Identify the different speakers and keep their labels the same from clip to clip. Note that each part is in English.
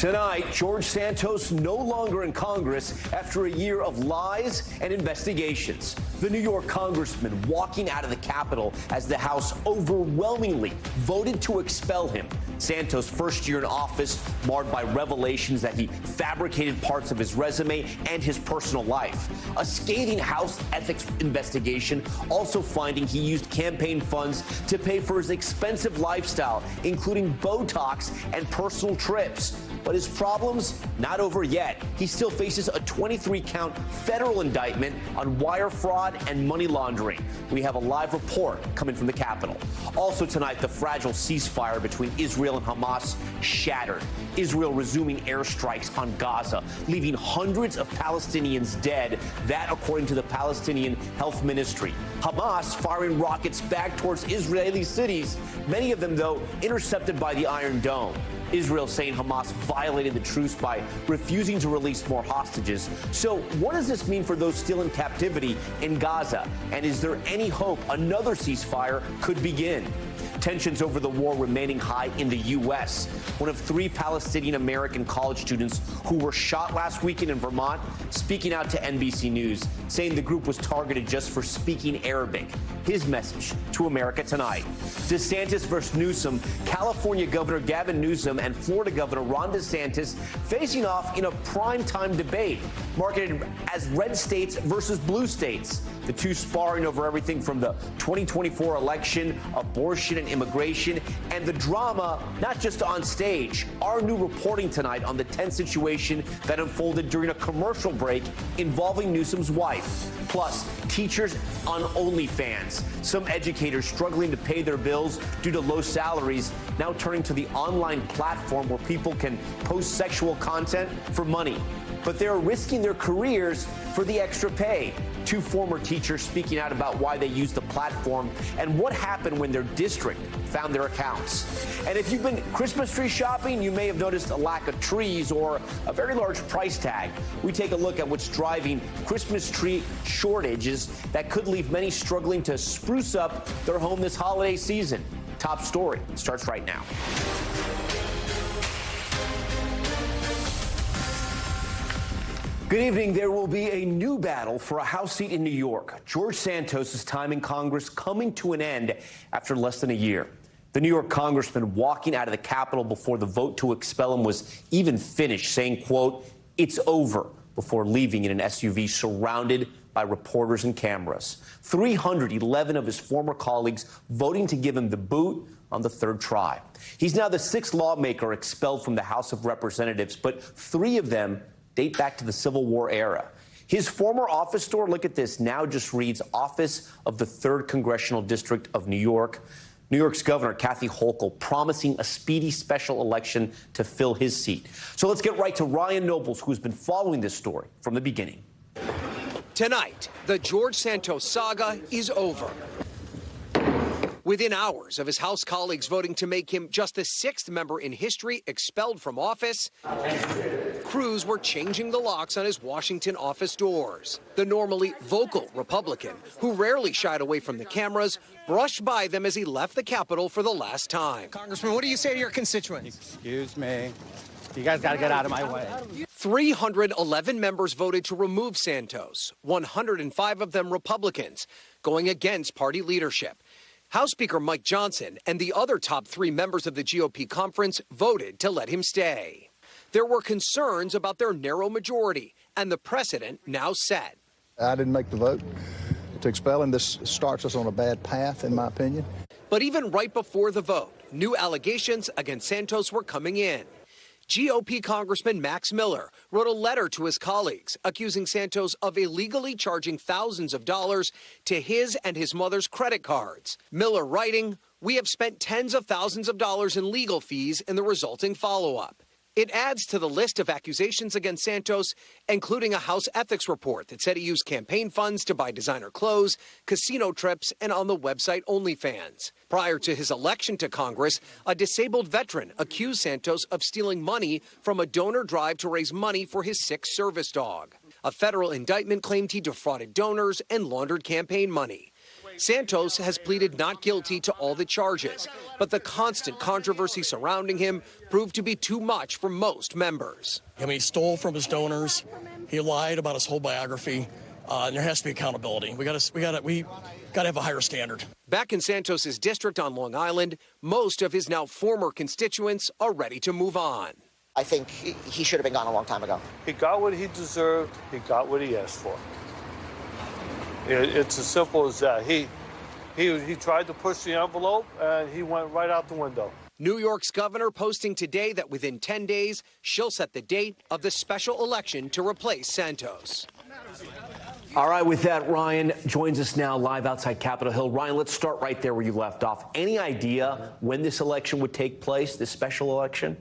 Speaker 1: Tonight, George Santos no longer in Congress after a year of lies and investigations. The New York congressman walking out of the Capitol as the House overwhelmingly voted to expel him. Santos' first year in office marred by revelations that he fabricated parts of his resume and his personal life. A scathing House ethics investigation also finding he used campaign funds to pay for his expensive lifestyle, including Botox and personal trips. But his problems not over yet. He still faces a 23-count federal indictment on wire fraud and money laundering. We have a live report coming from the Capitol. Also tonight, the fragile ceasefire between Israel and Hamas shattered. Israel resuming airstrikes on Gaza, leaving hundreds of Palestinians dead. That, according to the Palestinian Health Ministry. Hamas firing rockets back towards Israeli cities, many of them, though, intercepted by the Iron Dome. Israel saying Hamas violated the truce by refusing to release more hostages. So what does this mean for those still in captivity in Gaza? And is there any hope another ceasefire could begin? Tensions over the war remaining high in the U.S. One of 3 Palestinian-American college students who were shot last weekend in Vermont speaking out to NBC News, saying the group was targeted just for speaking Arabic. His message to America tonight. DeSantis versus Newsom. California Governor Gavin Newsom and Florida Governor Ron DeSantis facing off in a primetime debate, marketed as red states versus blue states. The two sparring over everything from the 2024 election, abortion and immigration, and the drama, not just on stage. Our new reporting tonight on the tense situation that unfolded during a commercial break involving Newsom's wife. Plus, teachers on OnlyFans. Some educators struggling to pay their bills due to low salaries, now turning to the online platform where people can post sexual content for money. But they're risking their careers for the extra pay. 2 former teachers speaking out about why they used the platform and what happened when their district found their accounts. And if you've been Christmas tree shopping, you may have noticed a lack of trees or a very large price tag. We take a look at what's driving Christmas tree shortages that could leave many struggling to spruce up their home this holiday season. Top story starts right now. Good evening. There will be a new battle for a House seat in New York. George Santos' time in Congress coming to an end after less than a year. The New York congressman walking out of the Capitol before the vote to expel him was even finished, saying, quote, "It's over," before leaving in an SUV surrounded by reporters and cameras. 311 of his former colleagues voting to give him the boot on the 3rd try. He's now the 6th lawmaker expelled from the House of Representatives, but 3 of them date back to the Civil War era. His former office store, look at this, now just reads Office of the 3rd Congressional District of New York. New York's Governor Kathy Hochul promising a speedy special election to fill his seat. So let's get right to Ryan Nobles, who's been following this story from the beginning.
Speaker 2: Tonight, the George Santos saga is over. Within hours of his House colleagues voting to make him just the 6th member in history expelled from office, crews were changing the locks on his Washington office doors. The normally vocal Republican, who rarely shied away from the cameras, brushed by them as he left the Capitol for the last time.
Speaker 3: Congressman, what do you say to your constituents?
Speaker 4: Excuse me. You guys got to get out of my way.
Speaker 2: 311 members voted to remove Santos, 105 of them Republicans, going against party leadership. House Speaker Mike Johnson and the other top 3 members of the GOP conference voted to let him stay. There were concerns about their narrow majority and the precedent now set.
Speaker 5: I didn't make the vote to expel him. This starts us on a bad path, in my opinion.
Speaker 2: But even right before the vote, new allegations against Santos were coming in. GOP Congressman Max Miller wrote a letter to his colleagues accusing Santos of illegally charging thousands of dollars to his and his mother's credit cards. Miller writing, "We have spent tens of thousands of dollars in legal fees in the resulting follow-up." It adds to the list of accusations against Santos, including a House ethics report that said he used campaign funds to buy designer clothes, casino trips, and on the website OnlyFans. Prior to his election to Congress, a disabled veteran accused Santos of stealing money from a donor drive to raise money for his sick service dog. A federal indictment claimed he defrauded donors and laundered campaign money. Santos has pleaded not guilty to all the charges, but the constant controversy surrounding him proved to be too much for most members.
Speaker 6: I mean, he stole from his donors. He lied about his whole biography. And there has to be accountability. We got to have a higher standard.
Speaker 2: Back in Santos's district on Long Island, most of his now former constituents are ready to move on.
Speaker 7: I think he should have been gone a long time ago.
Speaker 8: He got what he deserved. He got what he asked for. It's as simple as that. He tried to push the envelope, and he went right out the window.
Speaker 2: New York's governor posting today that within 10 days, she'll set the date of the special election to replace Santos.
Speaker 1: All right, with that, Ryan joins us now live outside Capitol Hill. Ryan, let's start right there where you left off. Any idea when this election would take place, this special election?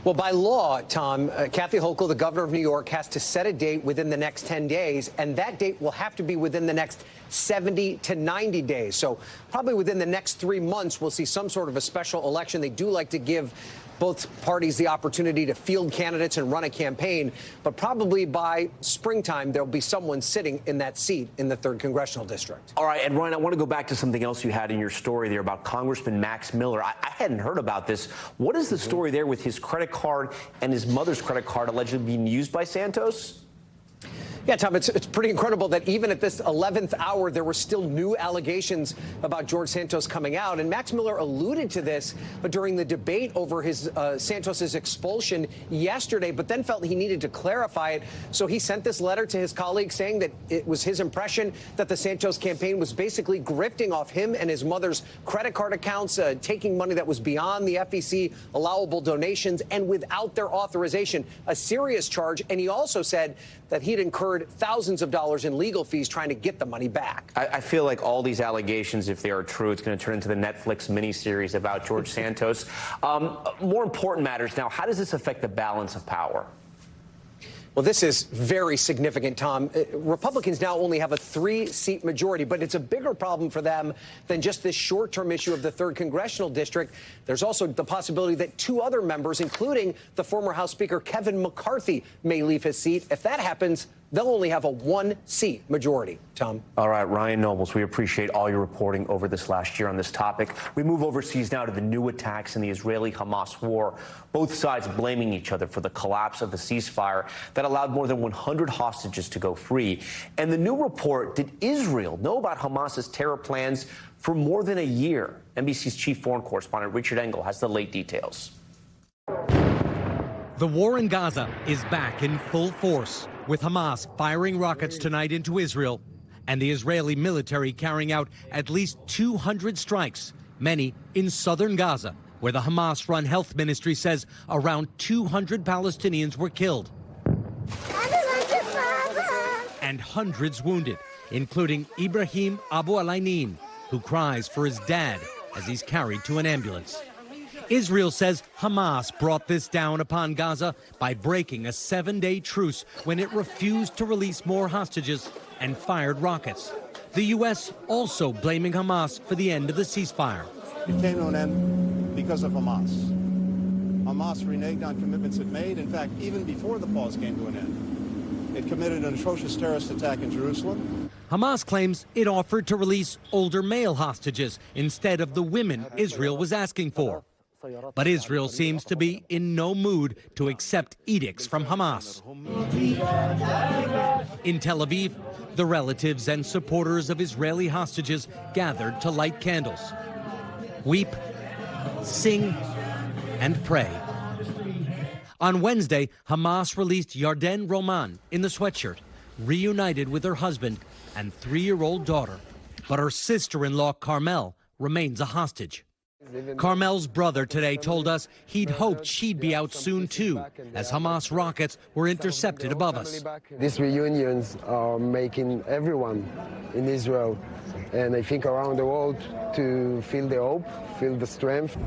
Speaker 3: Well, by law, Tom, Kathy Hochul, the governor of New York, has to set a date within the next 10 days, and that date will have to be within the next 70 to 90 days. So probably within the next 3 months, we'll see some sort of a special election. They do like to give both parties the opportunity to field candidates and run a campaign, but probably by springtime, there'll be someone sitting in that seat in the 3rd Congressional District.
Speaker 1: All right, and Ryan, I want to go back to something else you had in your story there about Congressman Max Miller. I hadn't heard about this. What is the story there with his credit card and his mother's credit card allegedly being used by Santos?
Speaker 3: Yeah, Tom, it's pretty incredible that even at this 11th hour, there were still new allegations about George Santos coming out. And Max Miller alluded to this, but during the debate over his Santos's expulsion yesterday, but then felt he needed to clarify it. So he sent this letter to his colleagues saying that it was his impression that the Santos campaign was basically grifting off him and his mother's credit card accounts, taking money that was beyond the FEC allowable donations and without their authorization, a serious charge. And he also said that he'd incurred thousands of dollars in legal fees trying to get the money back.
Speaker 1: I feel like all these allegations, if they are true, it's going to turn into the Netflix miniseries about George Santos. More important matters now, how does this affect the balance of power?
Speaker 3: Well, this is very significant, Tom. Republicans now only have a 3-seat majority, but it's a bigger problem for them than just this short-term issue of the 3rd Congressional District. There's also the possibility that 2 other members, including the former House Speaker Kevin McCarthy, may leave his seat. If that happens, they'll only have a 1-seat majority, Tom.
Speaker 1: All right, Ryan Nobles, we appreciate all your reporting over this last year on this topic. We move overseas now to the new attacks in the Israeli-Hamas war, both sides blaming each other for the collapse of the ceasefire that allowed more than 100 hostages to go free. And the new report, did Israel know about Hamas's terror plans for more than a year? NBC's chief foreign correspondent Richard Engel has the late details.
Speaker 9: The war in Gaza is back in full force, with Hamas firing rockets tonight into Israel and the Israeli military carrying out at least 200 strikes, many in southern Gaza, where the Hamas-run health ministry says around 200 Palestinians were killed and hundreds wounded, including Ibrahim Abu Alainin, who cries for his dad as he's carried to an ambulance. Israel says Hamas brought this down upon Gaza by breaking a 7-day truce when it refused to release more hostages and fired rockets. The U.S. also blaming Hamas for the end of the ceasefire.
Speaker 4: It came to an end because of Hamas. Hamas reneged on commitments it made. In fact, even before the pause came to an end, it committed an atrocious terrorist attack in Jerusalem.
Speaker 9: Hamas claims it offered to release older male hostages instead of the women Israel was asking for. But Israel seems to be in no mood to accept edicts from Hamas. In Tel Aviv, the relatives and supporters of Israeli hostages gathered to light candles, weep, sing, and pray. On Wednesday, Hamas released Yarden Roman in the sweatshirt, reunited with her husband and 3-year-old daughter. But her sister-in-law, Carmel, remains a hostage. Carmel's brother today told us he'd hoped she'd be out soon, too, as Hamas rockets were intercepted above us.
Speaker 10: These reunions are making everyone in Israel, and I think around the world, to feel the hope, feel the strength.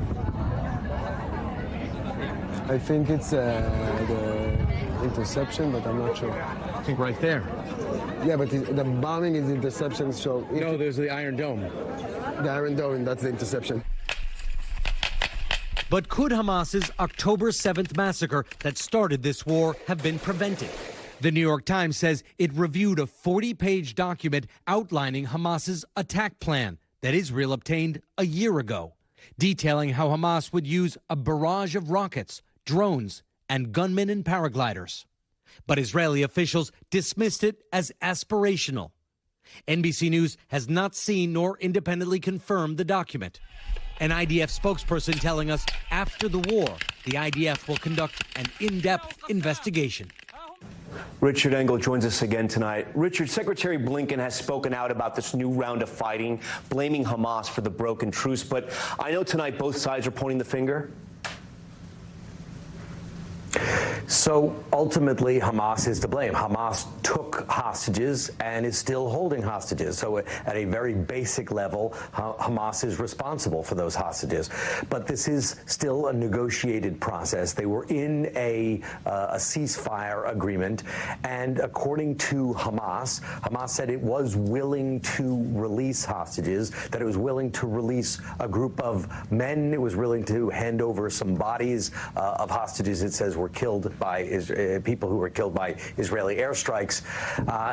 Speaker 10: I think it's the interception, but I'm not sure.
Speaker 9: I think right there.
Speaker 10: Yeah, but the bombing is interception, so...
Speaker 9: No, there's the Iron Dome.
Speaker 10: The Iron Dome, that's the interception.
Speaker 9: But could Hamas's October 7th massacre that started this war have been prevented? The New York Times says it reviewed a 40-page document outlining Hamas's attack plan that Israel obtained a year ago, detailing how Hamas would use a barrage of rockets, drones, and gunmen and paragliders. But Israeli officials dismissed it as aspirational. NBC News has not seen nor independently confirmed the document. An IDF spokesperson telling us after the war, the IDF will conduct an in-depth investigation.
Speaker 1: Richard Engel joins us again tonight. Richard, Secretary Blinken has spoken out about this new round of fighting, blaming Hamas for the broken truce. But I know tonight both sides are pointing the finger.
Speaker 11: So ultimately, Hamas is to blame. Hamas took hostages and is still holding hostages. So at a very basic level, Hamas is responsible for those hostages. But this is still a negotiated process. They were in a ceasefire agreement. And according to Hamas, Hamas said it was willing to release hostages, that it was willing to release a group of men. It was willing to hand over some bodies of hostages, it says, were killed by people who were killed by Israeli airstrikes.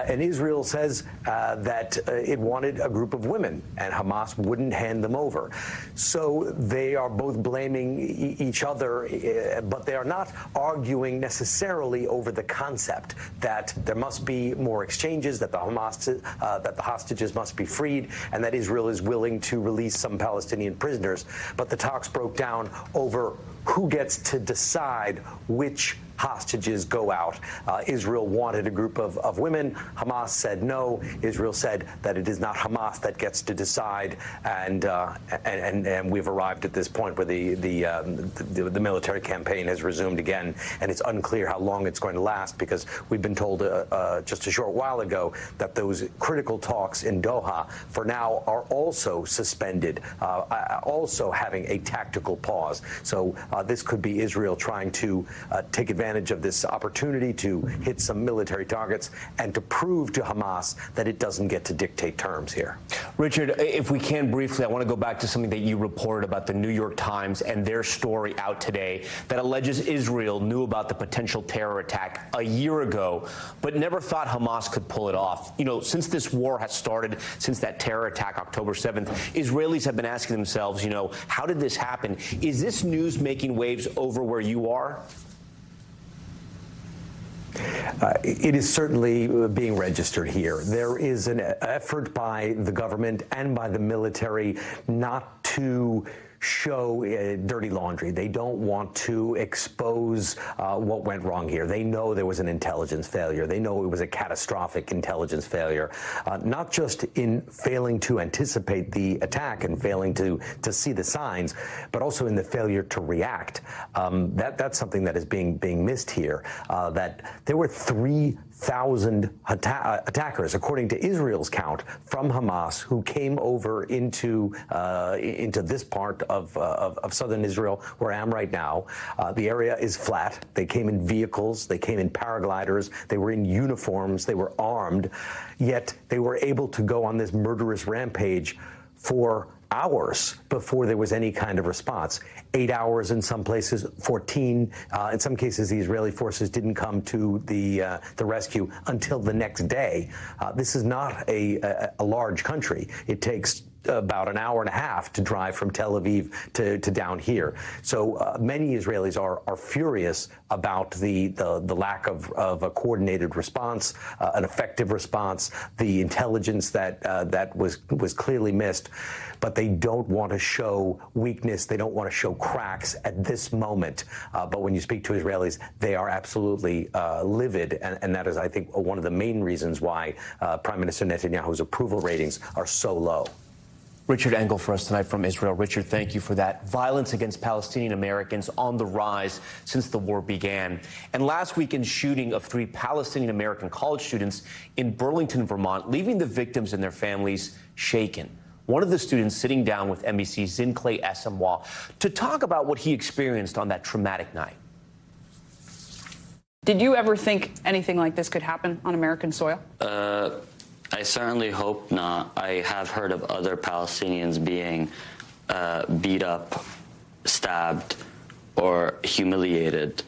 Speaker 11: And Israel says that it wanted a group of women, and Hamas wouldn't hand them over. So they are both blaming each other, but they are not arguing necessarily over the concept that there must be more exchanges, that the hostages must be freed, and that Israel is willing to release some Palestinian prisoners. But the talks broke down over who gets to decide which hostages go out. Israel wanted a group of women. Hamas said no. Israel said that it is not Hamas that gets to decide, and we've arrived at this point where the military campaign has resumed again, and it's unclear how long it's going to last, because we've been told just a short while ago that those critical talks in Doha for now are also suspended, also having a tactical pause. So this could be Israel trying to take advantage of this opportunity to hit some military targets and to prove to Hamas that it doesn't get to dictate terms here.
Speaker 1: Richard, if we can briefly, I want to go back to something that you reported about the New York Times and their story out today that alleges Israel knew about the potential terror attack a year ago, but never thought Hamas could pull it off. You know, since this war has started, since that terror attack October 7th, Israelis have been asking themselves, you know, how did this happen? Is this news making waves over where you are?
Speaker 11: It is certainly being registered here. There is an effort by the government and by the military not to show dirty laundry. They don't want to expose what went wrong here. They know there was an intelligence failure. They know it was a catastrophic intelligence failure, not just in failing to anticipate the attack and failing to see the signs, but also in the failure to react. That's something that is being missed here, that there were 3,000 attackers, according to Israel's count, from Hamas who came over into this part of southern Israel, where I am right now. The area is flat. They came in vehicles. They came in paragliders. They were in uniforms. They were armed. Yet they were able to go on this murderous rampage for hours before there was any kind of response. 8 hours in some places, 14. In some cases, the Israeli forces didn't come to the rescue until the next day. This is not a large country. It takes about an hour and a half to drive from Tel Aviv to down here. So many Israelis are furious about the lack of a coordinated response, an effective response, the intelligence that was clearly missed. But they don't want to show weakness. They don't want to show cracks at this moment. But when you speak to Israelis, they are absolutely livid. And that is, I think, one of the main reasons why Prime Minister Netanyahu's approval ratings are so low.
Speaker 1: Richard Engel for us tonight from Israel. Richard, thank you for that. Violence against Palestinian Americans on the rise since the war began. And last weekend's shooting of 3 Palestinian American college students in Burlington, Vermont, leaving the victims and their families shaken. One of the students sitting down with NBC's Zinkley Asamoah to talk about what he experienced on that traumatic night.
Speaker 12: Did you ever think anything like this could happen on American soil?
Speaker 13: I certainly hope not. I have heard of other Palestinians being beat up, stabbed, or humiliated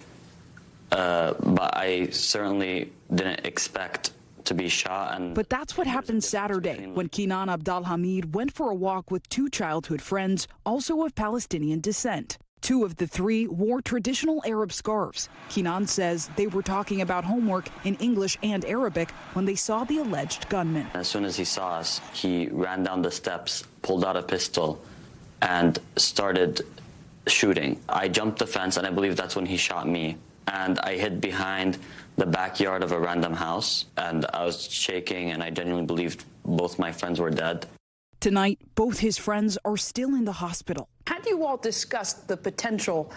Speaker 13: but I certainly didn't expect to be shot.
Speaker 12: But that's what happened Saturday when Kenan Abdalhamid went for a walk with two childhood friends, also of Palestinian descent. Two of the three wore traditional Arab scarves. Kenan says they were talking about homework in English and Arabic when they saw the alleged gunman.
Speaker 13: As soon as he saw us, he ran down the steps, pulled out a pistol, and started shooting. I jumped the fence, and I believe that's when he shot me. And I hid behind the backyard of a random house, and I was shaking, and I genuinely believed both my friends were dead.
Speaker 12: Tonight, both his friends are still in the hospital. Had you all discussed the potential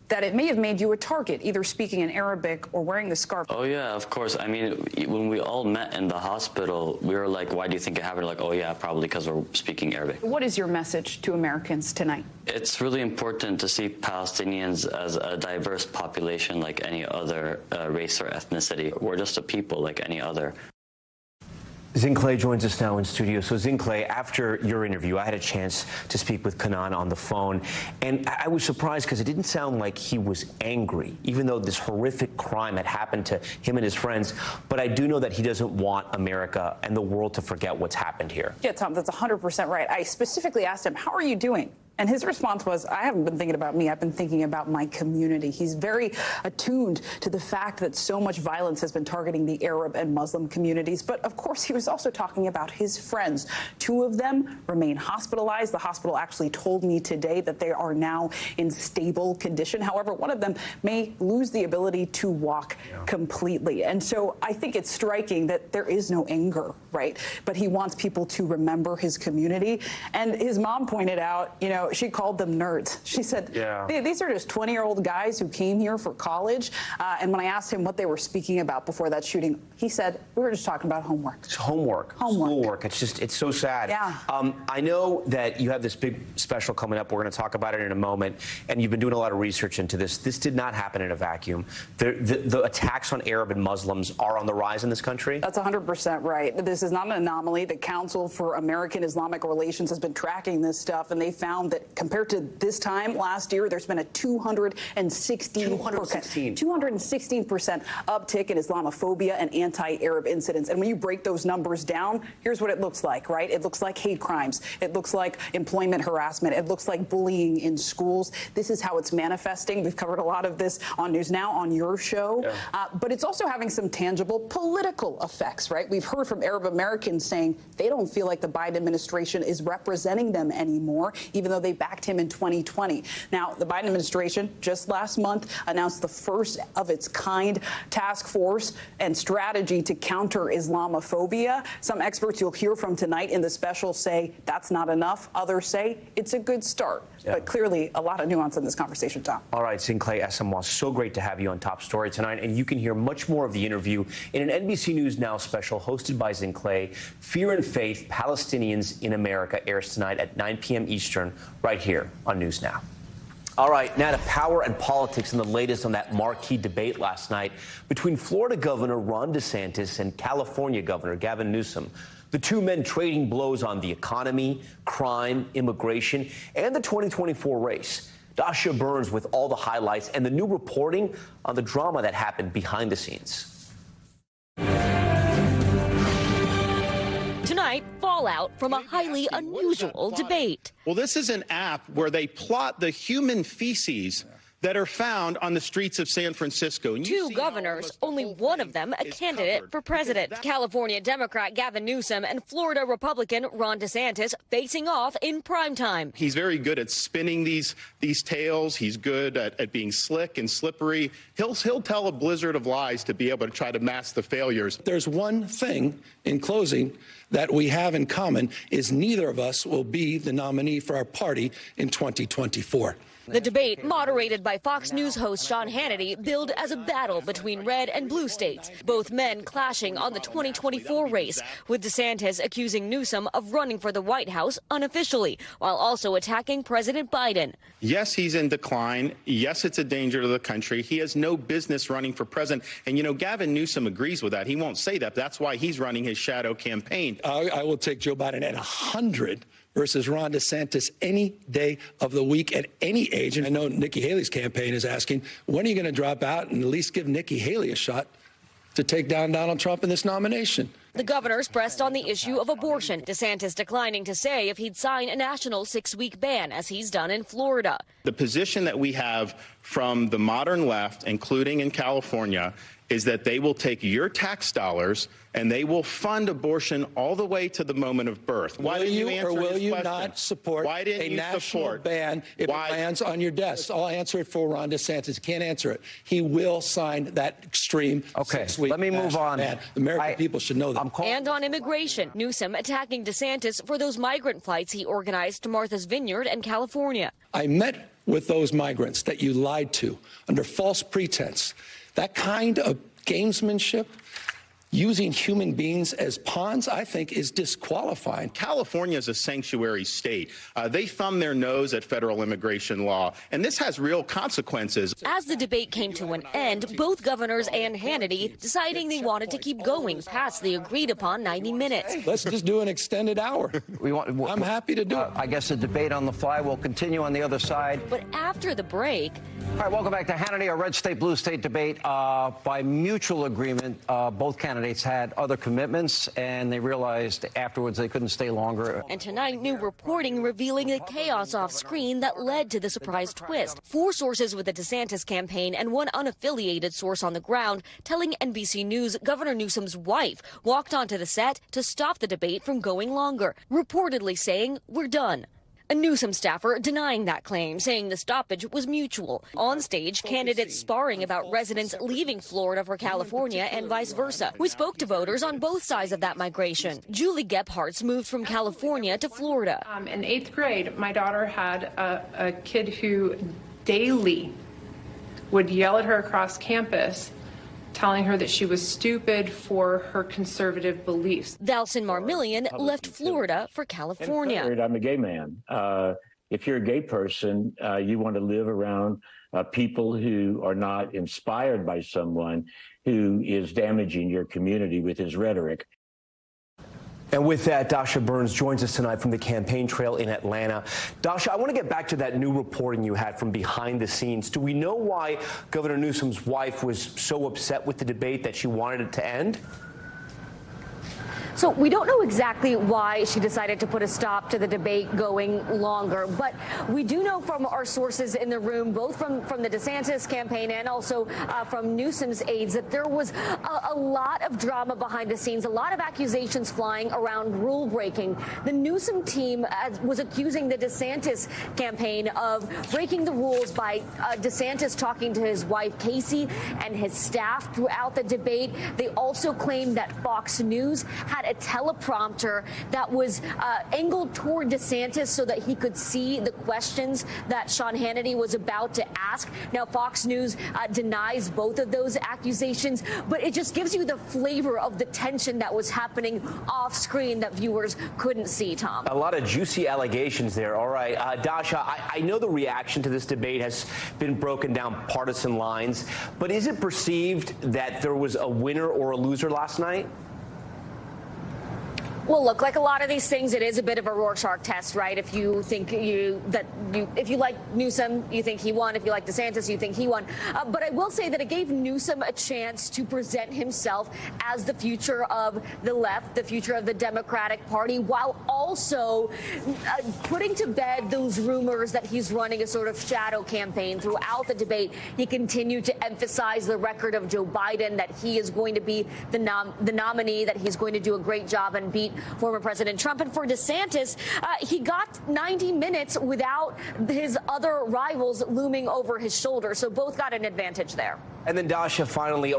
Speaker 12: that it may have made you a target, either speaking in Arabic or wearing the scarf?
Speaker 13: Oh, yeah, of course. I mean, when we all met in the hospital, we were like, why do you think it happened? Like, oh, yeah, probably because we're speaking Arabic.
Speaker 12: What is your message to Americans tonight?
Speaker 13: It's really important to see Palestinians as a diverse population like any other race or ethnicity. We're just a people like any other.
Speaker 1: Zing Clay joins us now in studio. So Zing Clay, after your interview, I had a chance to speak with Kenan on the phone, and I was surprised because it didn't sound like he was angry, even though this horrific crime had happened to him and his friends. But I do know that he doesn't want America and the world to forget what's happened here.
Speaker 12: Yeah, Tom, that's 100% right. I specifically asked him, how are you doing? And his response was, I haven't been thinking about me, I've been thinking about my community. He's very attuned to the fact that so much violence has been targeting the Arab and Muslim communities. But of course, he was also talking about his friends. Two of them remain hospitalized. The hospital actually told me today that they are now in stable condition. However, one of them may lose the ability to walk completely. And so I think it's striking that there is no anger, right? But he wants people to remember his community. And his mom pointed out, you know, she called them nerds. She said, these are just 20-year-old guys who came here for college. And when I asked him what they were speaking about before that shooting, he said, we were just talking about homework.
Speaker 1: It's homework. Schoolwork. It's so sad.
Speaker 12: Yeah.
Speaker 1: I know that you have this big special coming up. We're going to talk about it in a moment. And you've been doing a lot of research into this. This did not happen in a vacuum. The attacks on Arab and Muslims are on the rise in this country.
Speaker 12: That's 100% right. This is not an anomaly. The Council for American Islamic Relations has been tracking this stuff, and they found that compared to this time last year, there's been a 216% uptick in Islamophobia and anti-Arab incidents. And when you break those numbers down, here's what it looks like, right? It looks like hate crimes. It looks like employment harassment. It looks like bullying in schools. This is how it's manifesting. We've covered a lot of this on News Now, on your show. But it's also having some tangible political effects, right? We've heard from Arab Americans saying they don't feel like the Biden administration is representing them anymore, even though they backed him in 2020. Now, the Biden administration just last month announced the first of its kind task force and strategy to counter Islamophobia. Some experts you'll hear from tonight in the special say that's not enough. Others say it's a good start. But clearly a lot of nuance in this conversation, Tom.
Speaker 1: All right, Zing Clay Asamoah, so great to have you on Top Story tonight. And you can hear much more of the interview in an NBC News Now special hosted by Zing Clay. Fear and Faith, Palestinians in America airs tonight at 9 p.m. Eastern, right here on News Now. All right, now to power and politics and the latest on that marquee debate last night between Florida Governor Ron DeSantis and California Governor Gavin Newsom. The two men trading blows on the economy, crime, immigration, and the 2024 race. Dasha Burns with all the highlights and the new reporting on the drama that happened behind the scenes.
Speaker 14: Tonight, fallout from a highly unusual debate.
Speaker 15: Well, this is an app where they plot the human feces that are found on the streets of San Francisco.
Speaker 14: Two governors, only one of them a candidate for president. California Democrat Gavin Newsom and Florida Republican Ron DeSantis facing off in primetime.
Speaker 15: He's very good at spinning these tales. He's good at being slick and slippery. He'll tell a blizzard of lies to be able to try to mask the failures.
Speaker 16: There's one thing in closing that we have in common is neither of us will be the nominee for our party in 2024.
Speaker 14: The debate, moderated by Fox News host Sean Hannity, billed as a battle between red and blue states, both men clashing on the 2024 race, with DeSantis accusing Newsom of running for the White House unofficially, while also attacking President Biden.
Speaker 15: Yes, he's in decline. Yes, it's a danger to the country. He has no business running for president. And, you know, Gavin Newsom agrees with that. He won't say that. That's why he's running his shadow campaign.
Speaker 16: I will take Joe Biden at 100%. versus Ron DeSantis any day of the week at any age. And I know Nikki Haley's campaign is asking, when are you going to drop out and at least give Nikki Haley a shot to take down Donald Trump in this nomination?
Speaker 14: The governors pressed on the issue of abortion, DeSantis declining to say if he'd sign a national 6-week ban, as he's done in Florida.
Speaker 15: The position that we have from the modern left, including in California, is that they will take your tax dollars and they will fund abortion all the way to the moment of birth. Why didn't you answer
Speaker 16: or will
Speaker 15: his
Speaker 16: you
Speaker 15: question?
Speaker 16: not support
Speaker 15: Why didn't
Speaker 16: a
Speaker 15: you
Speaker 16: national
Speaker 15: support?
Speaker 16: ban if it lands on your desk? I'll answer it for Ron DeSantis. Can't answer it. He will sign that extreme 6-week
Speaker 11: let me move on.
Speaker 16: ban. The American people should know that.
Speaker 14: And on immigration, Newsom attacking DeSantis for those migrant flights he organized to Martha's Vineyard and California.
Speaker 16: I met with those migrants that you lied to under false pretense. That kind of gamesmanship, using human beings as pawns, I think is disqualifying.
Speaker 15: California is a sanctuary state. They thumb their nose at federal immigration law, and this has real consequences.
Speaker 14: As the debate came to an end, both governors and Hannity deciding they wanted to keep going past the agreed-upon 90 minutes.
Speaker 16: Let's just do an extended hour. I'm happy to do it.
Speaker 11: I guess the debate on the fly will continue on the other side.
Speaker 14: But after the break...
Speaker 11: All right, welcome back to Hannity, a red state, blue state debate. By mutual agreement, both candidates had other commitments, and they realized afterwards they couldn't stay longer.
Speaker 14: And tonight, new reporting revealing the chaos off screen that led to the surprise twist. 4 sources with the DeSantis campaign and 1 unaffiliated source on the ground telling NBC News Governor Newsom's wife walked onto the set to stop the debate from going longer, reportedly saying, "We're done." A Newsom staffer denying that claim, saying the stoppage was mutual. On stage, candidates sparring about residents leaving Florida for California and vice versa. We spoke to voters on both sides of that migration. Julie Gephardt's moved from California to Florida.
Speaker 17: In 8th grade, my daughter had a kid who daily would yell at her across campus, telling her that she was stupid for her conservative beliefs.
Speaker 14: Dalson Marmillion left Florida for California.
Speaker 18: I'm a gay man. If you're a gay person, you want to live around people who are not inspired by someone who is damaging your community with his rhetoric.
Speaker 1: And with that, Dasha Burns joins us tonight from the campaign trail in Atlanta. Dasha, I want to get back to that new reporting you had from behind the scenes. Do we know why Governor Newsom's wife was so upset with the debate that she wanted it to end?
Speaker 19: So we don't know exactly why she decided to put a stop to the debate going longer, but we do know from our sources in the room, both from the DeSantis campaign and also from Newsom's aides, that there was a lot of drama behind the scenes, a lot of accusations flying around rule breaking. The Newsom team was accusing the DeSantis campaign of breaking the rules by DeSantis talking to his wife, Casey, and his staff throughout the debate. They also claimed that Fox News had a teleprompter that was angled toward DeSantis so that he could see the questions that Sean Hannity was about to ask. Now, Fox News denies both of those accusations, but it just gives you the flavor of the tension that was happening off screen that viewers couldn't see, Tom.
Speaker 1: A lot of juicy allegations there. All right, Dasha, I know the reaction to this debate has been broken down partisan lines, but is it perceived that there was a winner or a loser last night?
Speaker 19: Well, look, like a lot of these things, it is a bit of a Rorschach test, right? If you think if you like Newsom, you think he won. If you like DeSantis, you think he won. But I will say that it gave Newsom a chance to present himself as the future of the left, the future of the Democratic Party, while also putting to bed those rumors that he's running a sort of shadow campaign. Throughout the debate, he continued to emphasize the record of Joe Biden, that he is going to be the nominee, that he's going to do a great job and beat former President Trump. And for DeSantis, he got 90 minutes without his other rivals looming over his shoulder. So both got an advantage there.
Speaker 1: And then, Dasha, finally,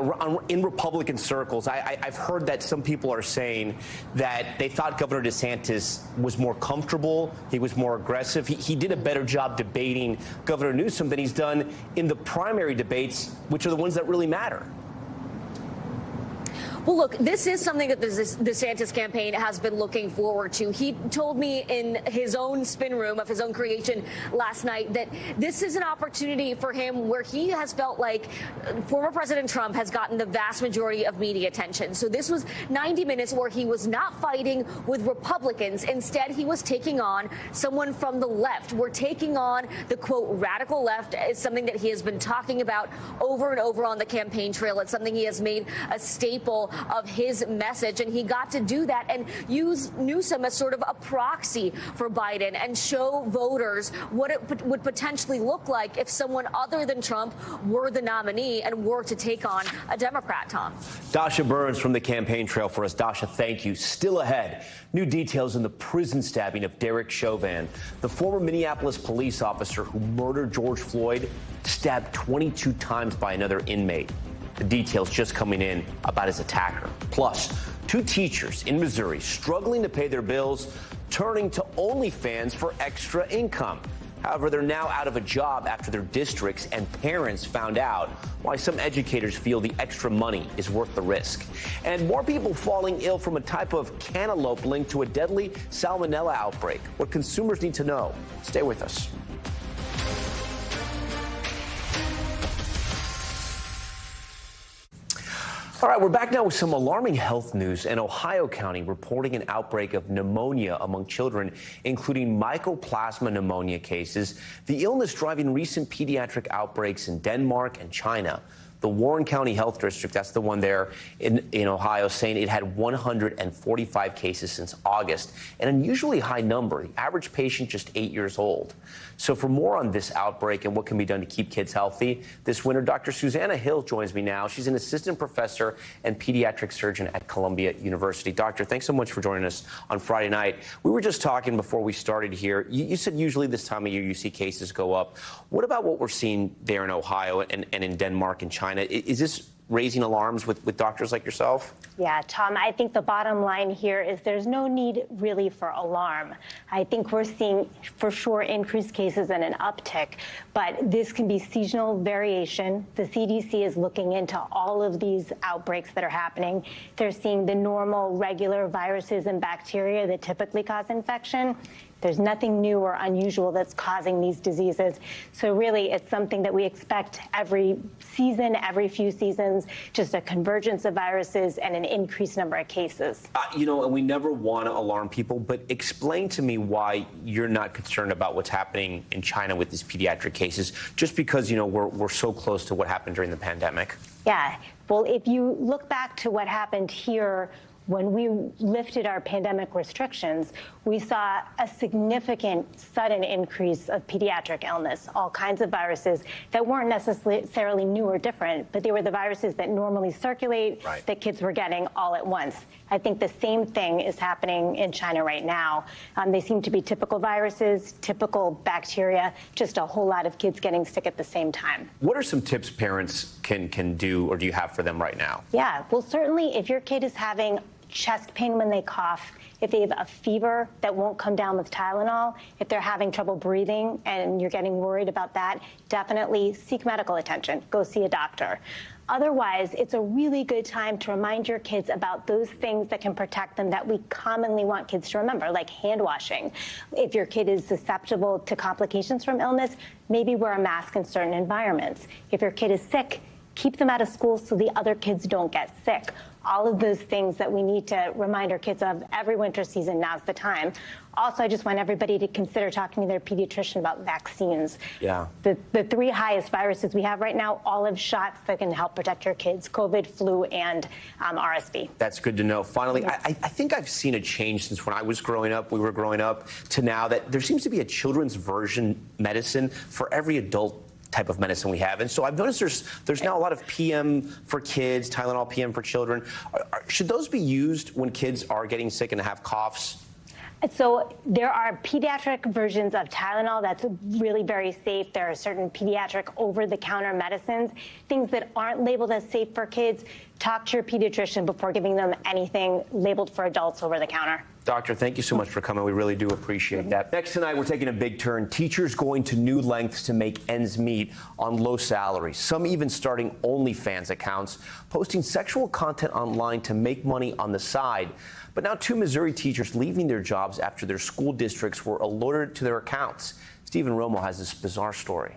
Speaker 1: in Republican circles, I've heard that some people are saying that they thought Governor DeSantis was more comfortable, he was more aggressive. He did a better job debating Governor Newsom than he's done in the primary debates, which are the ones that really matter.
Speaker 19: Well, look, this is something that the DeSantis campaign has been looking forward to. He told me in his own spin room of his own creation last night that this is an opportunity for him where he has felt like former President Trump has gotten the vast majority of media attention. So this was 90 minutes where he was not fighting with Republicans. Instead, he was taking on someone from the left. We're taking on the, quote, radical left. Is something that he has been talking about over and over on the campaign trail. It's something he has made a staple of his message, and he got to do that and use Newsom as sort of a proxy for Biden and show voters what it would potentially look like if someone other than Trump were the nominee and were to take on a Democrat, Tom.
Speaker 1: Dasha Burns from the campaign trail for us. Dasha, thank you. Still ahead, new details in the prison stabbing of Derek Chauvin, the former Minneapolis police officer who murdered George Floyd, stabbed 22 times by another inmate. The details just coming in about his attacker. Plus, 2 teachers in Missouri struggling to pay their bills, turning to OnlyFans for extra income. However, they're now out of a job after their districts and parents found out why some educators feel the extra money is worth the risk. And more people falling ill from a type of cantaloupe linked to a deadly salmonella outbreak. What consumers need to know. Stay with us. All right, we're back now with some alarming health news. An Ohio county reporting an outbreak of pneumonia among children, including mycoplasma pneumonia cases, the illness driving recent pediatric outbreaks in Denmark and China. The Warren County Health District, that's the one there in Ohio, saying it had 145 cases since August, an unusually high number. The average patient just 8 years old. So for more on this outbreak and what can be done to keep kids healthy this winter, Dr. Susanna Hill joins me now. She's an assistant professor and pediatric surgeon at Columbia University. Doctor, thanks so much for joining us on Friday night. We were just talking before we started here. You said usually this time of year you see cases go up. What about what we're seeing there in Ohio and in Denmark and China? Is this raising alarms with doctors like yourself?
Speaker 20: Yeah, Tom, I think the bottom line here is there's no need really for alarm. I think we're seeing for sure increased cases and an uptick, but this can be seasonal variation. The CDC is looking into all of these outbreaks that are happening. They're seeing the normal, regular viruses and bacteria that typically cause infection. There's nothing new or unusual that's causing these diseases. So really, it's something that we expect every season, every few seasons, just a convergence of viruses and an increased number of cases.
Speaker 1: And we never want to alarm people, but explain to me why you're not concerned about what's happening in China with these pediatric cases, just because, we're so close to what happened during the pandemic.
Speaker 20: Yeah. Well, if you look back to what happened here when we lifted our pandemic restrictions, we saw a significant sudden increase of pediatric illness, all kinds of viruses that weren't necessarily new or different, but they were the viruses that normally circulate, that kids were getting all at once. I think the same thing is happening in China right now. They seem to be typical viruses, typical bacteria, just a whole lot of kids getting sick at the same time.
Speaker 1: What are some tips parents can do, or do you have for them right now?
Speaker 20: Yeah, well, certainly if your kid is having chest pain when they cough, if they have a fever that won't come down with Tylenol, if they're having trouble breathing and you're getting worried about that, definitely seek medical attention. Go see a doctor. Otherwise, it's a really good time to remind your kids about those things that can protect them that we commonly want kids to remember, like hand washing. If your kid is susceptible to complications from illness, maybe wear a mask in certain environments. If your kid is sick, keep them out of school so the other kids don't get sick. All of those things that we need to remind our kids of every winter season, now's the time. Also, I just want everybody to consider talking to their pediatrician about vaccines.
Speaker 1: Yeah.
Speaker 20: The 3 highest viruses we have right now, all have shots that can help protect your kids: COVID, flu, and RSV.
Speaker 1: That's good to know. Finally, I think I've seen a change since when I was growing up, we were growing up, to now that there seems to be a children's version medicine for every adult type of medicine we have. And so I've noticed there's now a lot of PM for kids, Tylenol PM for children. Should those be used when kids are getting sick and have coughs?
Speaker 20: So there are pediatric versions of Tylenol that's really very safe. There are certain pediatric over-the-counter medicines, things that aren't labeled as safe for kids. Talk to your pediatrician before giving them anything labeled for adults over the counter.
Speaker 1: Doctor, thank you so much for coming. We really do appreciate that. Next tonight, we're taking a big turn. Teachers going to new lengths to make ends meet on low salaries. Some even starting OnlyFans accounts, posting sexual content online to make money on the side. But now 2 Missouri teachers leaving their jobs after their school districts were alerted to their accounts. Stephen Romo has this bizarre story.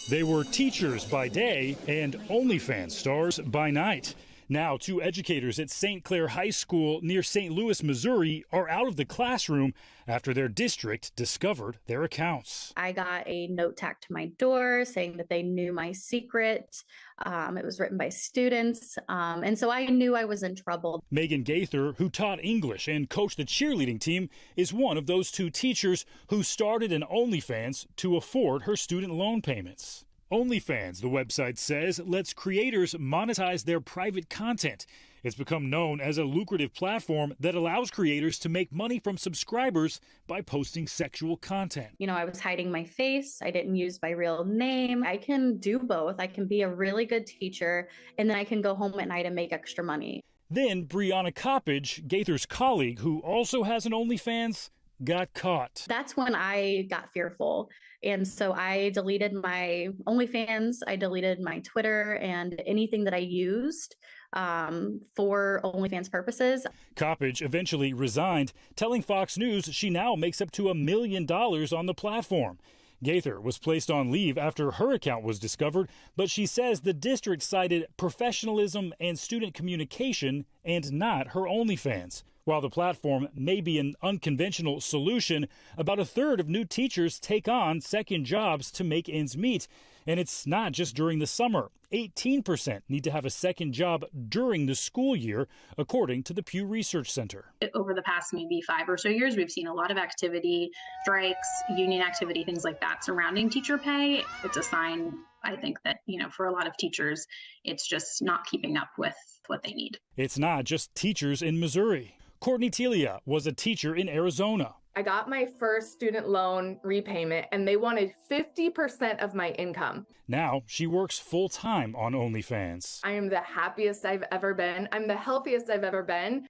Speaker 21: They were teachers by day and OnlyFans stars by night. Now, 2 educators at St. Clair High School near St. Louis, Missouri, are out of the classroom after their district discovered their accounts.
Speaker 22: I got a note tacked to my door saying that they knew my secret. It was written by students, and so I knew I was in trouble.
Speaker 21: Megan Gaither, who taught English and coached the cheerleading team, is one of those 2 teachers who started an OnlyFans to afford her student loan payments. OnlyFans, the website says, lets creators monetize their private content. It's become known as a lucrative platform that allows creators to make money from subscribers by posting sexual content.
Speaker 22: You know, I was hiding my face. I didn't use my real name. I can do both. I can be a really good teacher, and then I can go home at night and make extra money.
Speaker 21: Then Brianna Coppage, Gaither's colleague, who also has an OnlyFans, got caught.
Speaker 22: That's when I got fearful. And so I deleted my OnlyFans, I deleted my Twitter, and anything that I used for OnlyFans purposes.
Speaker 21: Coppage eventually resigned, telling Fox News she now makes up to $1 million on the platform. Gaither was placed on leave after her account was discovered, but she says the district cited professionalism and student communication and not her OnlyFans. While the platform may be an unconventional solution, about 1/3 of new teachers take on second jobs to make ends meet. And it's not just during the summer. 18% need to have a second job during the school year, according to the Pew Research Center.
Speaker 23: Over the past maybe 5 or so years, we've seen a lot of activity, strikes, union activity, things like that surrounding teacher pay. It's a sign, I think, that, you know, for a lot of teachers, it's just not keeping up with what they need.
Speaker 21: It's not just teachers in Missouri. Courtney Telia was a teacher in Arizona.
Speaker 24: I got my first student loan repayment and they wanted 50% of my income.
Speaker 21: Now she works full-time on OnlyFans.
Speaker 24: I am the happiest I've ever been. I'm the healthiest I've ever been.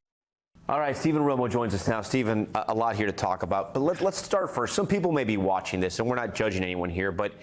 Speaker 1: All right, Stephen Romo joins us now. Stephen, a lot here to talk about, but let's start first. Some people may be watching this, and we're not judging anyone here, but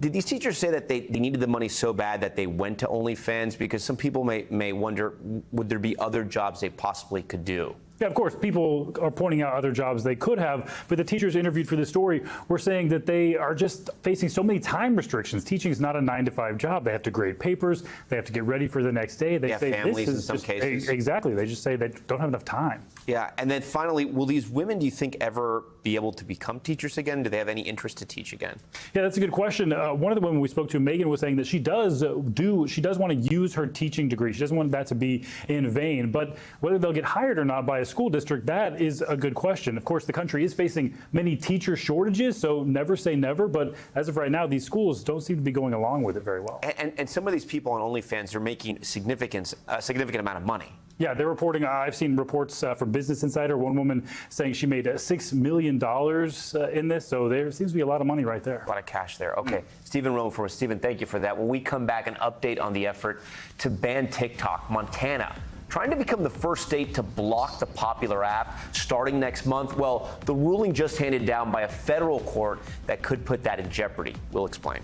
Speaker 1: did these teachers say that they needed the money so bad that they went to OnlyFans? Because some people may wonder, would there be other jobs they possibly could do?
Speaker 21: Yeah, of course, people are pointing out other jobs they could have, but the teachers interviewed for this story were saying that they are just facing so many time restrictions. Teaching is not a 9-to-5 job. They have to grade papers. They have to get ready for the next day. They say
Speaker 1: families
Speaker 21: this
Speaker 1: in
Speaker 21: is
Speaker 1: some cases.
Speaker 21: Exactly. They just say they don't have enough time.
Speaker 1: Yeah, and then finally, will these women, do you think, ever be able to become teachers again? Do they have any interest to teach again?
Speaker 21: Yeah, that's a good question. One of the women we spoke to, Megan, was saying that she does want to use her teaching degree. She doesn't want that to be in vain. But whether they'll get hired or not by a school district, that is a good question. Of course, the country is facing many teacher shortages, so never say never. But as of right now, these schools don't seem to be going along with it very well.
Speaker 1: And some of these people on OnlyFans are making a significant amount of money.
Speaker 21: Yeah, they're reporting. I've seen reports from Business Insider. One woman saying she made $6 million in this. So there seems to be a lot of money right there.
Speaker 1: A lot of cash there. Okay. Stephen Romo for us. Stephen, thank you for that. When we come back, an update on the effort to ban TikTok. Montana trying to become the first state to block the popular app starting next month. Well, the ruling just handed down by a federal court that could put that in jeopardy. We'll explain.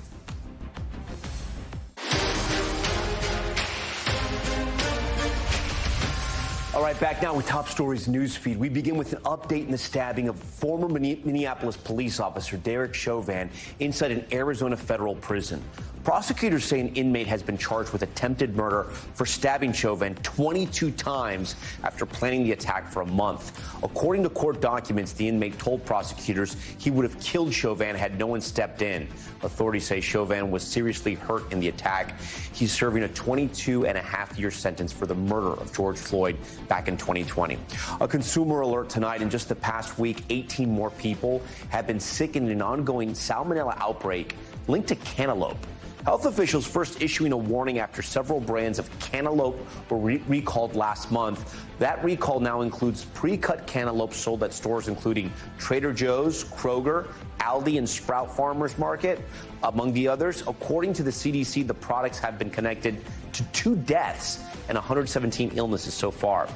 Speaker 1: All right, back now with Top Stories newsfeed. We begin with an update in the stabbing of former Minneapolis police officer Derek Chauvin inside an Arizona federal prison. Prosecutors say an inmate has been charged with attempted murder for stabbing Chauvin 22 times after planning the attack for a month. According to court documents, the inmate told prosecutors he would have killed Chauvin had no one stepped in. Authorities say Chauvin was seriously hurt in the attack. He's serving a 22.5-year sentence for the murder of George Floyd back in 2020. A consumer alert tonight. In just the past week, 18 more people have been sick in an ongoing salmonella outbreak linked to cantaloupe. Health officials first issuing a warning after several brands of cantaloupe were recalled last month. That recall now includes pre-cut cantaloupe sold at stores including Trader Joe's, Kroger, Aldi and Sprout Farmers Market, among the others. According to the CDC, the products have been connected to 2 deaths and 117 illnesses so far.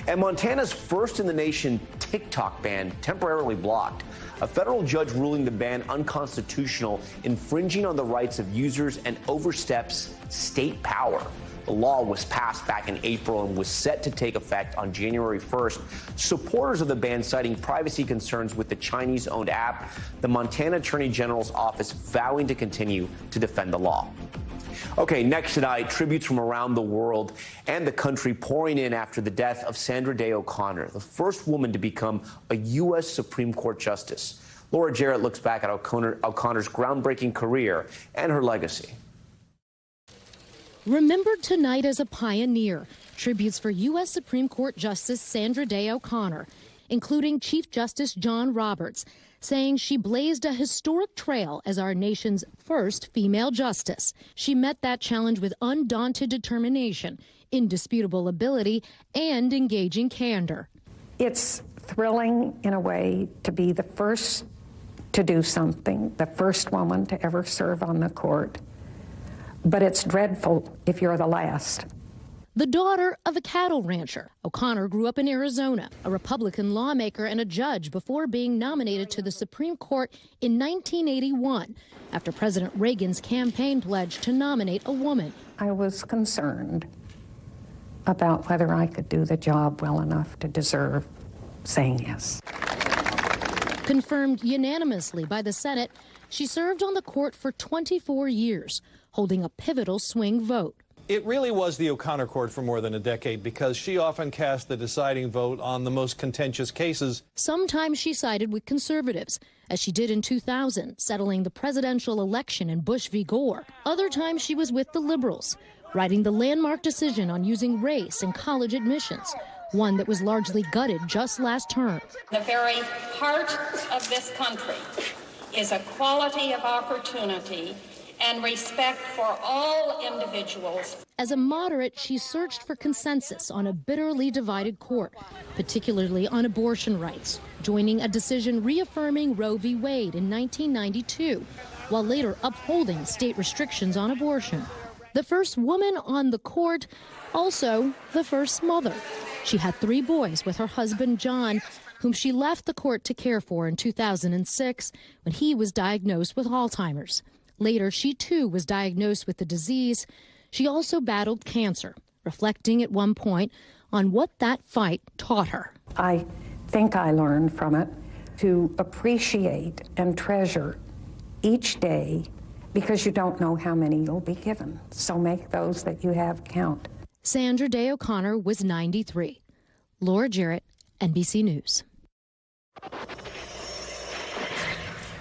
Speaker 1: And Montana's first in the nation TikTok ban temporarily blocked. A federal judge ruling the ban unconstitutional, infringing on the rights of users and oversteps state power. The law was passed back in April and was set to take effect on January 1st. Supporters of the ban citing privacy concerns with the Chinese-owned app, the Montana Attorney General's office vowing to continue to defend the law. Okay, next tonight, tributes from around the world and the country pouring in after the death of Sandra Day O'Connor, the first woman to become a U.S. Supreme Court justice. Laura Jarrett looks back at O'Connor's groundbreaking career and her legacy.
Speaker 5: Remembered tonight as a pioneer, tributes for U.S. Supreme Court Justice Sandra Day O'Connor, including Chief Justice John Roberts, saying she blazed a historic trail as our nation's first female justice. She met that challenge with undaunted determination, indisputable ability, and engaging candor.
Speaker 6: It's thrilling in a way to be the first to do something, the first woman to ever serve on the court. But it's dreadful if you're the last.
Speaker 5: The daughter of a cattle rancher, O'Connor grew up in Arizona, a Republican lawmaker and a judge before being nominated to the Supreme Court in 1981 after President Reagan's campaign pledged to nominate a woman.
Speaker 6: I was concerned about whether I could do the job well enough to deserve saying yes.
Speaker 5: Confirmed unanimously by the Senate, she served on the court for 24 years, holding a pivotal swing vote.
Speaker 7: It really was the O'Connor court for more than a decade because she often cast the deciding vote on the most contentious cases.
Speaker 5: Sometimes she sided with conservatives, as she did in 2000, settling the presidential election in Bush v. Gore. Other times she was with the liberals, writing the landmark decision on using race in college admissions, one that was largely gutted just last term.
Speaker 8: The very heart of this country is equality of opportunity and respect for all individuals.
Speaker 5: As a moderate, she searched for consensus on a bitterly divided court, particularly on abortion rights, joining a decision reaffirming Roe v. Wade in 1992, while later upholding state restrictions on abortion. The first woman on the court, also the first mother. She had 3 boys with her husband, John, whom she left the court to care for in 2006 when he was diagnosed with Alzheimer's. Later, she too was diagnosed with the disease. She also battled cancer, reflecting at one point on what that fight taught her.
Speaker 6: I think I learned from it to appreciate and treasure each day because you don't know how many you'll be given. So make those that you have count.
Speaker 5: Sandra Day O'Connor was 93. Laura Jarrett, NBC News.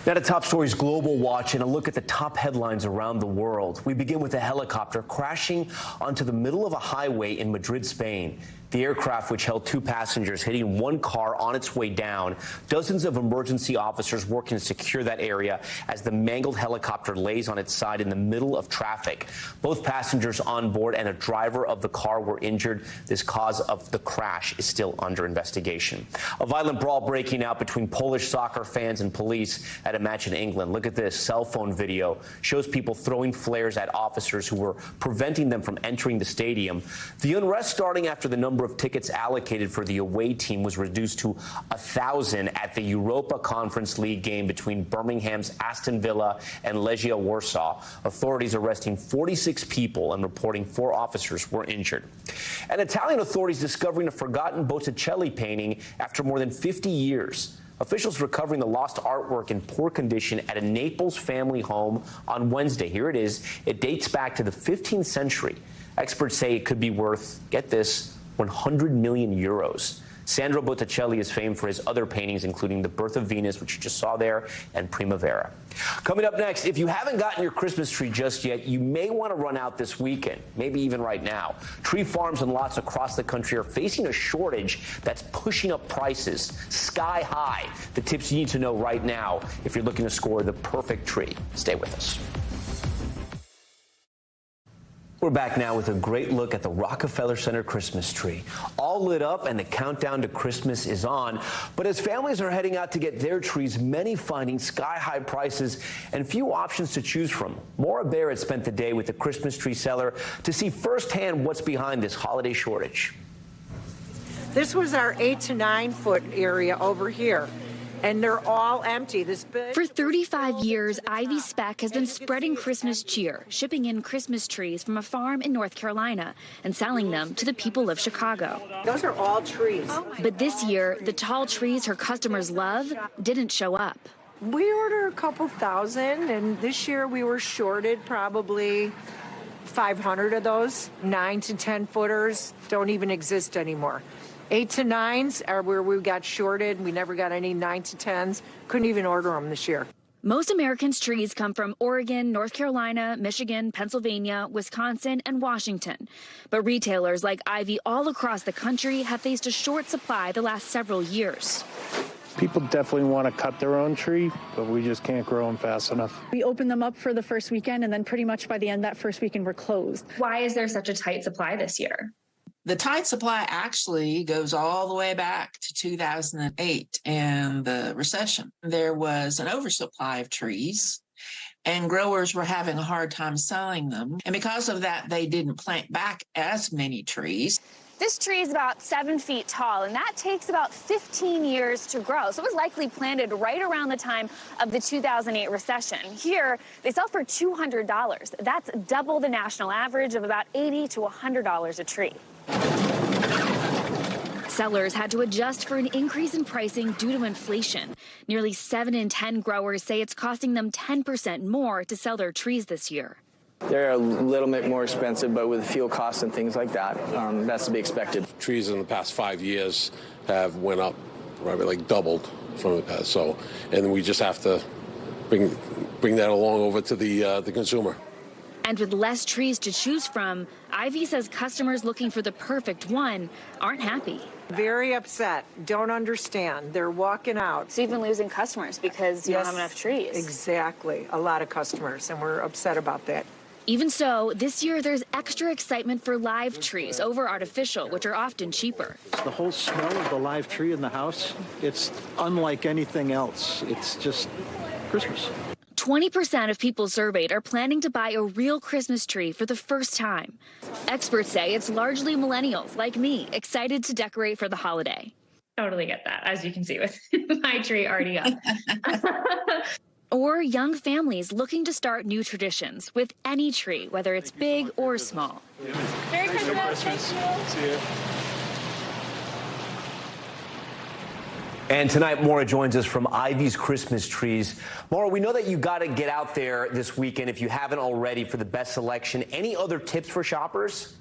Speaker 1: Now to top stories, Global Watch, and a look at the top headlines around the world. We begin with a helicopter crashing onto the middle of a highway in Madrid, Spain. The aircraft, which held 2 passengers, hitting 1 car on its way down. Dozens of emergency officers working to secure that area as the mangled helicopter lays on its side in the middle of traffic. Both passengers on board and a driver of the car were injured. This cause of the crash is still under investigation. A violent brawl breaking out between Polish soccer fans and police at a match in England. Look at this cell phone video. Shows people throwing flares at officers who were preventing them from entering the stadium. The unrest starting after the number of tickets allocated for the away team was reduced to 1,000 at the Europa Conference League game between Birmingham's Aston Villa and Legia Warsaw. Authorities arresting 46 people and reporting 4 officers were injured. And Italian authorities discovering a forgotten Botticelli painting after more than 50 years. Officials recovering the lost artwork in poor condition at a Naples family home on Wednesday. Here it is. It dates back to the 15th century. Experts say it could be worth, get this, 100 million euros. Sandro Botticelli is famed for his other paintings, including The Birth of Venus, which you just saw there, and Primavera. Coming up next, if you haven't gotten your Christmas tree just yet, you may want to run out this weekend, maybe even right now. Tree farms and lots across the country are facing a shortage that's pushing up prices sky high. The tips you need to know right now if you're looking to score the perfect tree. Stay with us. We're back now with a great look at the Rockefeller Center Christmas tree. All lit up and the countdown to Christmas is on. But as families are heading out to get their trees, many finding sky-high prices and few options to choose from. Maura Barrett spent the day with the Christmas tree seller to see firsthand what's behind this holiday shortage.
Speaker 2: This was our 8 to 9 foot area over here. And they're all empty.
Speaker 3: For 35 years, Ivy Speck has been spreading Christmas cheer, shipping in Christmas trees from a farm in North Carolina and selling them to the people of Chicago.
Speaker 2: Those are all trees.
Speaker 3: But this year, the tall trees her customers love didn't show up.
Speaker 2: We order a couple thousand, and this year we were shorted probably 500 of those. 9 to 10 footers don't even exist anymore. 8 to 9s are where we got shorted. We never got any 9 to 10s. Couldn't even order them this year.
Speaker 3: Most Americans' trees come from Oregon, North Carolina, Michigan, Pennsylvania, Wisconsin, and Washington. But retailers like Ivy all across the country have faced a short supply the last several years.
Speaker 4: People definitely want to cut their own tree, but we just can't grow them fast enough.
Speaker 10: We open them up for the first weekend, and then pretty much by the end of that first weekend, we're closed.
Speaker 22: Why is there such a tight supply this year?
Speaker 25: The tight supply actually goes all the way back to 2008 and the recession. There was an oversupply of trees and growers were having a hard time selling them. And because of that, they didn't plant back as many trees.
Speaker 19: This tree is about 7 feet tall, and that takes about 15 years to grow. So it was likely planted right around the time of the 2008 recession. Here, they sell for $200. That's double the national average of about $80 to $100 a tree.
Speaker 3: Sellers had to adjust for an increase in pricing due to inflation. Nearly 7 in 10 growers say it's costing them 10% more to sell their trees this year.
Speaker 26: They're a little bit more expensive, but with fuel costs and things like that, that's to be expected.
Speaker 27: Trees in the past 5 years have went up, right, like doubled from the past. So, and we just have to bring that along over to the consumer.
Speaker 3: And with less trees to choose from, Ivy says customers looking for the perfect one aren't happy.
Speaker 2: Very upset, don't understand. They're walking out.
Speaker 19: So you've been losing customers because you don't have enough trees.
Speaker 2: Exactly, a lot of customers, and we're upset about that.
Speaker 3: Even so, this year there's extra excitement for live trees over artificial, which are often cheaper.
Speaker 28: The whole smell of the live tree in the house, it's unlike anything else. It's just Christmas.
Speaker 3: 20% of people surveyed are planning to buy a real Christmas tree for the first time. Experts say it's largely millennials like me, excited to decorate for the holiday.
Speaker 22: Totally get that, as you can see with my tree already up.
Speaker 3: Or young families looking to start new traditions with any tree, whether it's big or small.
Speaker 22: Merry Christmas. Thank you.
Speaker 27: See you.
Speaker 1: And tonight, Maura joins us from Ivy's Christmas Trees. Maura, we know that you got to get out there this weekend if you haven't already for the best selection. Any other tips for shoppers?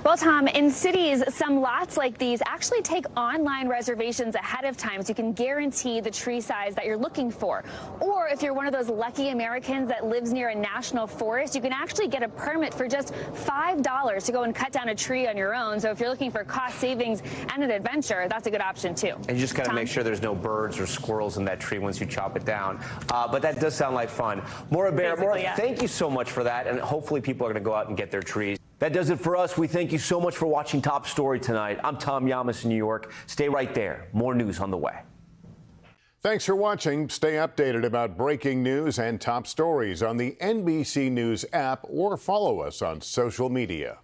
Speaker 19: Well, Tom, in cities, some lots like these actually take online reservations ahead of time so you can guarantee the tree size that you're looking for. Or if you're one of those lucky Americans that lives near a national forest, you can actually get a permit for just $5 to go and cut down a tree on your own. So if you're looking for cost savings and an adventure, that's a good option, too.
Speaker 1: And you just got to make sure there's no birds or squirrels in that tree once you chop it down. But that does sound like fun. Maura Barrett, thank you so much for that. And hopefully people are going to go out and get their trees. That does it for us. We thank you so much for watching Top Story tonight. I'm Tom Llamas in New York. Stay right there. More news on the way.
Speaker 29: Thanks for watching. Stay updated about breaking news and top stories on the NBC News app or follow us on social media.